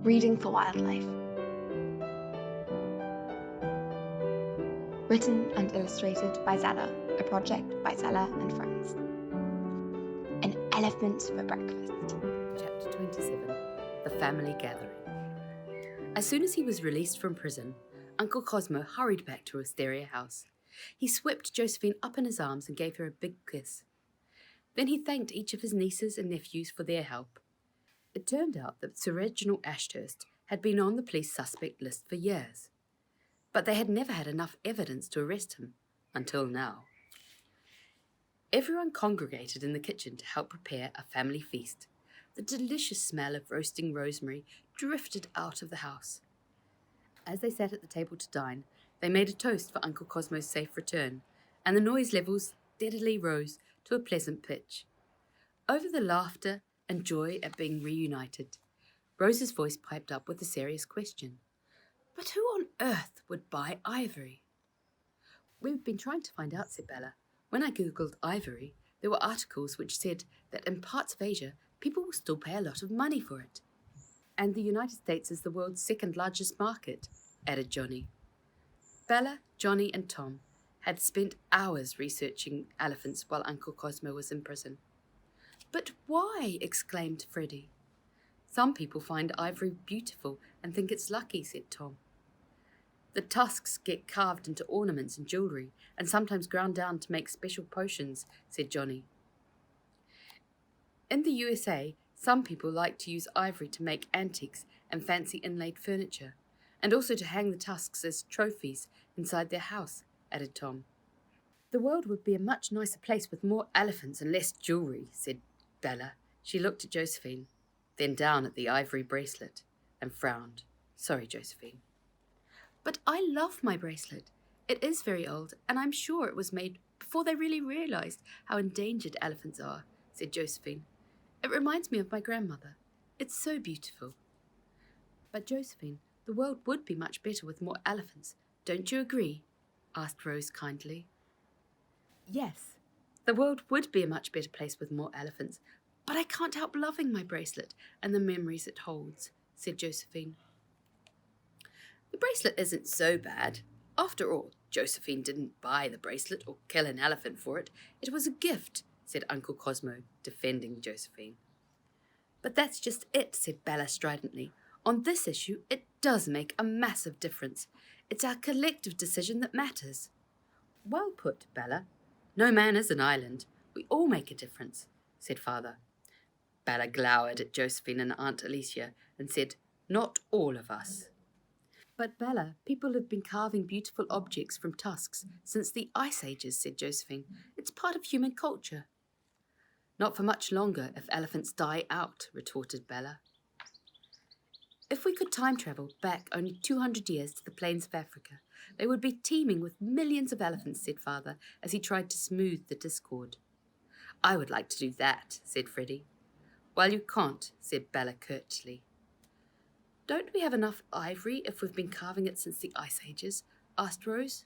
Reading for Wildlife. Written and illustrated by Zella, a project by Zella and friends. An elephant for breakfast. Chapter 27. The Family Gathering. As soon as he was released from prison, Uncle Cosmo hurried back to Wisteria House. He swept Josephine up in his arms and gave her a big kiss. Then he thanked each of his nieces and nephews for their help. It turned out that Sir Reginald Ashurst had been on the police suspect list for years, but they had never had enough evidence to arrest him, until now. Everyone congregated in the kitchen to help prepare a family feast. The delicious smell of roasting rosemary drifted out of the house. As they sat at the table to dine, they made a toast for Uncle Cosmo's safe return, and the noise levels steadily rose to a pleasant pitch. Over the laughter and joy at being reunited, Rose's voice piped up with a serious question. But who on earth would buy ivory? We've been trying to find out, said Bella. When I googled ivory, there were articles which said that in parts of Asia, people will still pay a lot of money for it. And the United States is the world's second largest market, added Johnny. Bella, Johnny and Tom had spent hours researching elephants while Uncle Cosmo was in prison. But why? Exclaimed Freddie. Some people find ivory beautiful and think it's lucky, said Tom. The tusks get carved into ornaments and jewellery and sometimes ground down to make special potions, said Johnny. In the USA, some people like to use ivory to make antiques and fancy inlaid furniture, and also to hang the tusks as trophies inside their house, added Tom. The world would be a much nicer place with more elephants and less jewellery, said Bella. She looked at Josephine, then down at the ivory bracelet, and frowned. Sorry, Josephine. But I love my bracelet. It is very old, and I'm sure it was made before they really realised how endangered elephants are, said Josephine. It reminds me of my grandmother. It's so beautiful. But Josephine, the world would be much better with more elephants. Don't you agree? Asked Rose kindly. Yes, the world would be a much better place with more elephants, but I can't help loving my bracelet and the memories it holds, said Josephine. The bracelet isn't so bad. After all, Josephine didn't buy the bracelet or kill an elephant for it. It was a gift, said Uncle Cosmo, defending Josephine. But that's just it, said Bella stridently. On this issue, it does make a massive difference. It's our collective decision that matters. Well put, Bella. No man is an island. We all make a difference, said Father. Bella glowered at Josephine and Aunt Alicia and said, Not all of us. But Bella, people have been carving beautiful objects from tusks since the Ice Ages, said Josephine. It's part of human culture. Not for much longer if elephants die out, retorted Bella. If we could time travel back only 200 years to the plains of Africa, they would be teeming with millions of elephants, said Father, as he tried to smooth the discord. I would like to do that, said Freddie. Well, you can't, said Bella curtly. Don't we have enough ivory if we've been carving it since the Ice Ages? Asked Rose.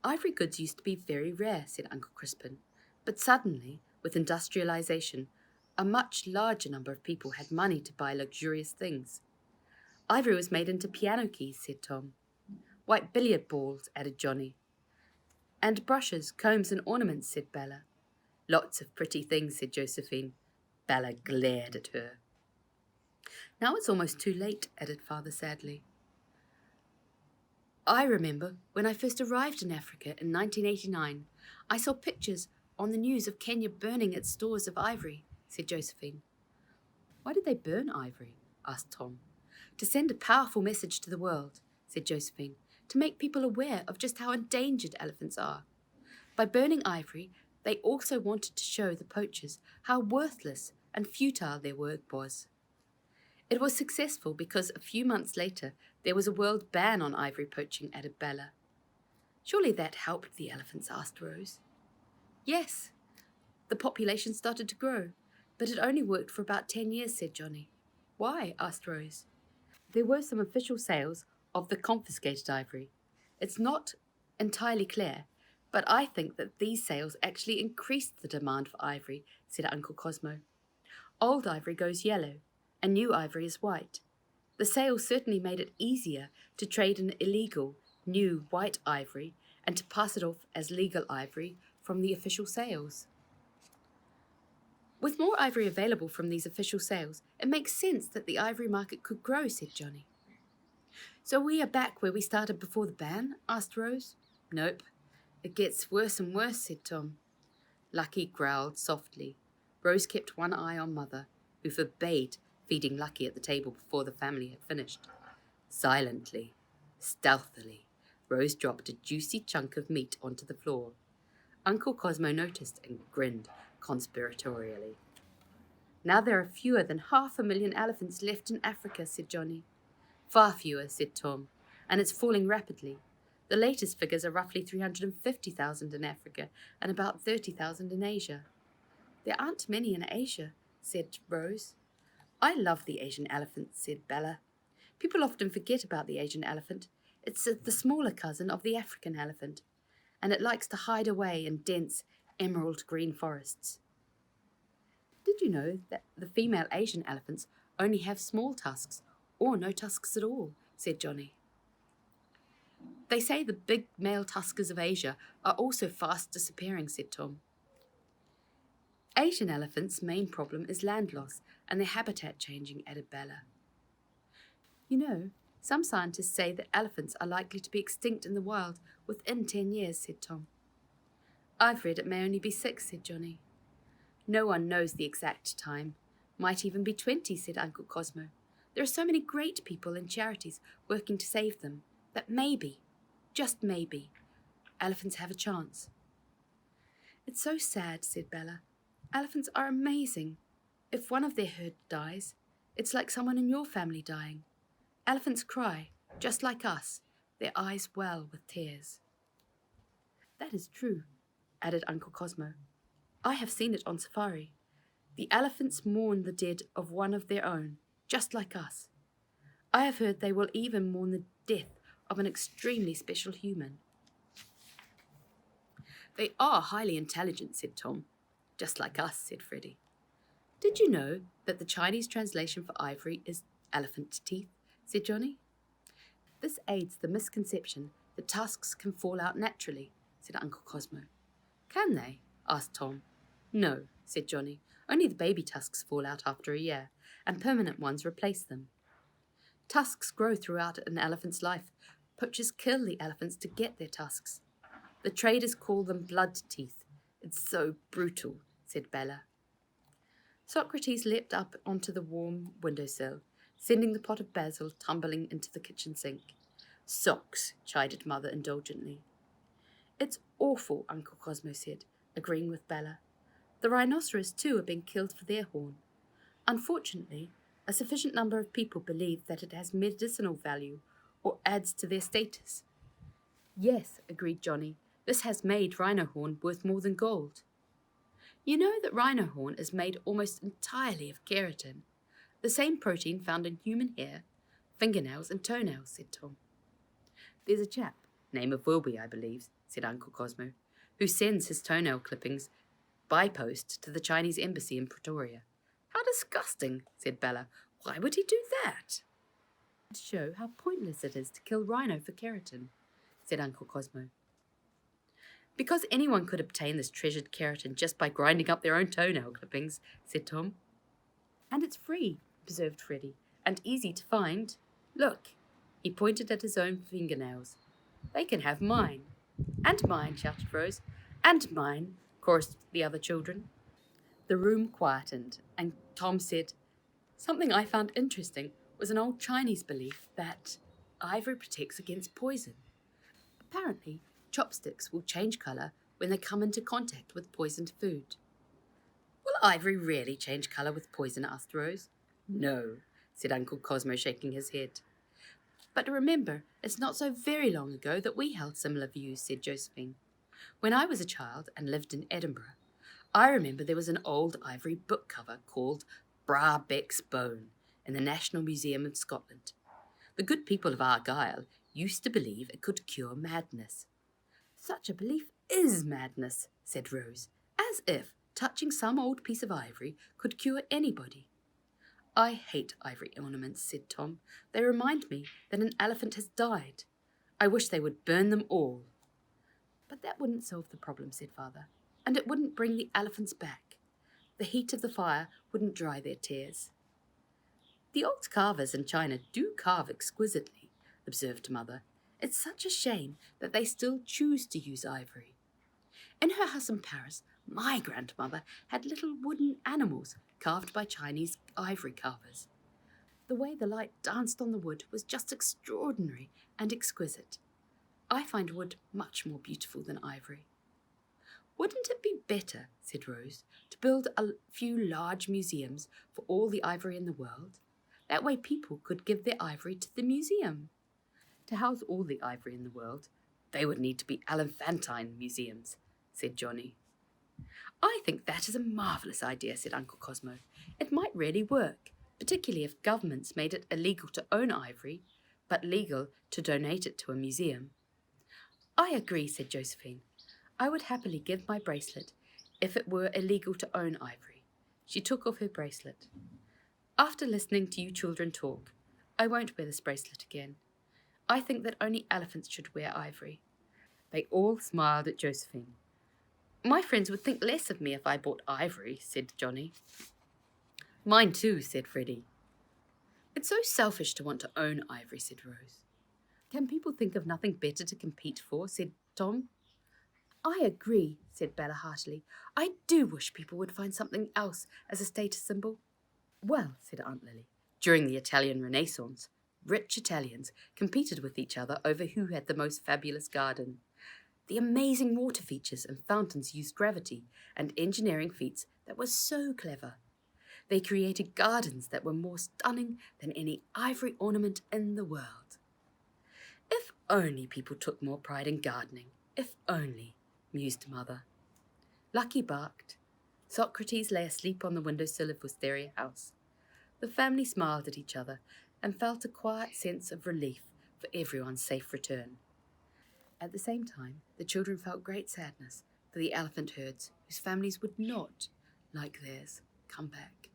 Ivory goods used to be very rare, said Uncle Crispin, but suddenly, with industrialization, a much larger number of people had money to buy luxurious things. Ivory was made into piano keys, said Tom. White billiard balls, added Johnny. And brushes, combs and ornaments, said Bella. Lots of pretty things, said Josephine. Bella glared at her. Now it's almost too late, added Father sadly. I remember when I first arrived in Africa in 1989, I saw pictures on the news of Kenya burning its stores of ivory, said Josephine. Why did they burn ivory? Asked Tom. To send a powerful message to the world, said Josephine, to make people aware of just how endangered elephants are. By burning ivory, they also wanted to show the poachers how worthless and futile their work was. It was successful because a few months later there was a world ban on ivory poaching, added Bella. Surely that helped the elephants, asked Rose. Yes, the population started to grow, but it only worked for about 10 years, said Johnny. Why? Asked Rose. There were some official sales of the confiscated ivory. It's not entirely clear, but I think that these sales actually increased the demand for ivory, said Uncle Cosmo. Old ivory goes yellow, and new ivory is white. The sale certainly made it easier to trade in illegal, new white ivory and to pass it off as legal ivory from the official sales. With more ivory available from these official sales, it makes sense that the ivory market could grow, said Johnny. So we are back where we started before the ban? Asked Rose. Nope. It gets worse and worse, said Tom. Lucky growled softly. Rose kept one eye on Mother, who forbade feeding Lucky at the table before the family had finished. Silently, stealthily, Rose dropped a juicy chunk of meat onto the floor. Uncle Cosmo noticed and grinned conspiratorially. Now there are fewer than 500,000 elephants left in Africa, said Johnny. Far fewer, said Tom, and it's falling rapidly. The latest figures are roughly 350,000 in Africa and about 30,000 in Asia. There aren't many in Asia, said Rose. I love the Asian elephant, said Bella. People often forget about the Asian elephant. It's the smaller cousin of the African elephant, and it likes to hide away in dense, emerald green forests. Did you know that the female Asian elephants only have small tusks, or no tusks at all, said Johnny. They say the big male tuskers of Asia are also fast disappearing, said Tom. Asian elephants' main problem is land loss and their habitat changing, added Bella. You know, some scientists say that elephants are likely to be extinct in the wild within 10 years, said Tom. I've read it may only be 6, said Johnny. No one knows the exact time. Might even be 20, said Uncle Cosmo. There are so many great people and charities working to save them that maybe, just maybe, elephants have a chance. It's so sad, said Bella. Elephants are amazing. If one of their herd dies, it's like someone in your family dying. Elephants cry, just like us, their eyes well with tears. That is true, added Uncle Cosmo. I have seen it on safari. The elephants mourn the dead of one of their own, just like us. I have heard they will even mourn the death of an extremely special human. They are highly intelligent, said Tom. Just like us, said Freddie. Did you know that the Chinese translation for ivory is elephant teeth, said Johnny. This aids the misconception that tusks can fall out naturally, said Uncle Cosmo. Can they? Asked Tom. No, said Johnny. Only the baby tusks fall out after a year, and permanent ones replace them. Tusks grow throughout an elephant's life. Poachers kill the elephants to get their tusks. The traders call them blood teeth. It's so brutal, said Bella. Socrates leapt up onto the warm windowsill, sending the pot of basil tumbling into the kitchen sink. Socks, chided Mother indulgently. It's awful, Uncle Cosmo said, agreeing with Bella. The rhinoceros, too, are being killed for their horn. Unfortunately, a sufficient number of people believe that it has medicinal value or adds to their status. Yes, agreed Johnny. This has made rhino horn worth more than gold. You know that rhino horn is made almost entirely of keratin, the same protein found in human hair, fingernails and toenails, said Tom. There's a chap, name of Wilby, I believe, said Uncle Cosmo, who sends his toenail clippings by post to the Chinese embassy in Pretoria. How disgusting, said Bella. Why would he do that? To show how pointless it is to kill rhino for keratin, said Uncle Cosmo. Because anyone could obtain this treasured keratin just by grinding up their own toenail clippings, said Tom. And it's free, observed Freddie, and easy to find. Look, he pointed at his own fingernails. They can have mine. And mine, shouted Rose. And mine, chorused the other children. The room quietened, and Tom said, Something I found interesting was an old Chinese belief that ivory protects against poison. Apparently, chopsticks will change colour when they come into contact with poisoned food. Will ivory really change colour with poison? Asked Rose. No, said Uncle Cosmo, shaking his head. But remember, it's not so very long ago that we held similar views, said Josephine. When I was a child and lived in Edinburgh, I remember there was an old ivory book cover called Bra Beck's Bone in the National Museum of Scotland. The good people of Argyll used to believe it could cure madness. Such a belief is madness, said Rose, as if touching some old piece of ivory could cure anybody. I hate ivory ornaments, said Tom. They remind me that an elephant has died. I wish they would burn them all. But that wouldn't solve the problem, said Father, and it wouldn't bring the elephants back. The heat of the fire wouldn't dry their tears. The old carvers in China do carve exquisitely, observed Mother. It's such a shame that they still choose to use ivory. In her house in Paris, my grandmother had little wooden animals carved by Chinese ivory carvers. The way the light danced on the wood was just extraordinary and exquisite. I find wood much more beautiful than ivory. Wouldn't it be better, said Rose, to build a few large museums for all the ivory in the world? That way people could give their ivory to the museum. To house all the ivory in the world, they would need to be elephantine museums, said Johnny. I think that is a marvellous idea, said Uncle Cosmo. It might really work, particularly if governments made it illegal to own ivory, but legal to donate it to a museum. I agree, said Josephine. I would happily give my bracelet if it were illegal to own ivory. She took off her bracelet. After listening to you children talk, I won't wear this bracelet again. I think that only elephants should wear ivory. They all smiled at Josephine. My friends would think less of me if I bought ivory, said Johnny. Mine too, said Freddie. It's so selfish to want to own ivory, said Rose. Can people think of nothing better to compete for, said Tom. I agree, said Bella heartily. I do wish people would find something else as a status symbol. Well, said Aunt Lily, during the Italian Renaissance, rich Italians competed with each other over who had the most fabulous garden. The amazing water features and fountains used gravity and engineering feats that were so clever. They created gardens that were more stunning than any ivory ornament in the world. If only people took more pride in gardening, if only, mused Mother. Lucky barked. Socrates lay asleep on the windowsill of Wisteria House. The family smiled at each other and felt a quiet sense of relief for everyone's safe return. At the same time, the children felt great sadness for the elephant herds whose families would not, like theirs, come back.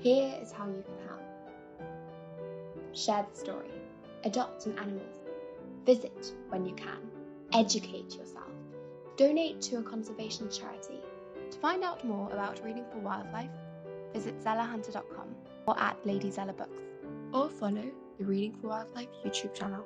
Here is how you can help. Share the story. Adopt an animal. Visit when you can. Educate yourself. Donate to a conservation charity. To find out more about Reading for Wildlife, visit zellahunter.com or at Lady Zella Books, or follow the Reading for Wildlife YouTube channel.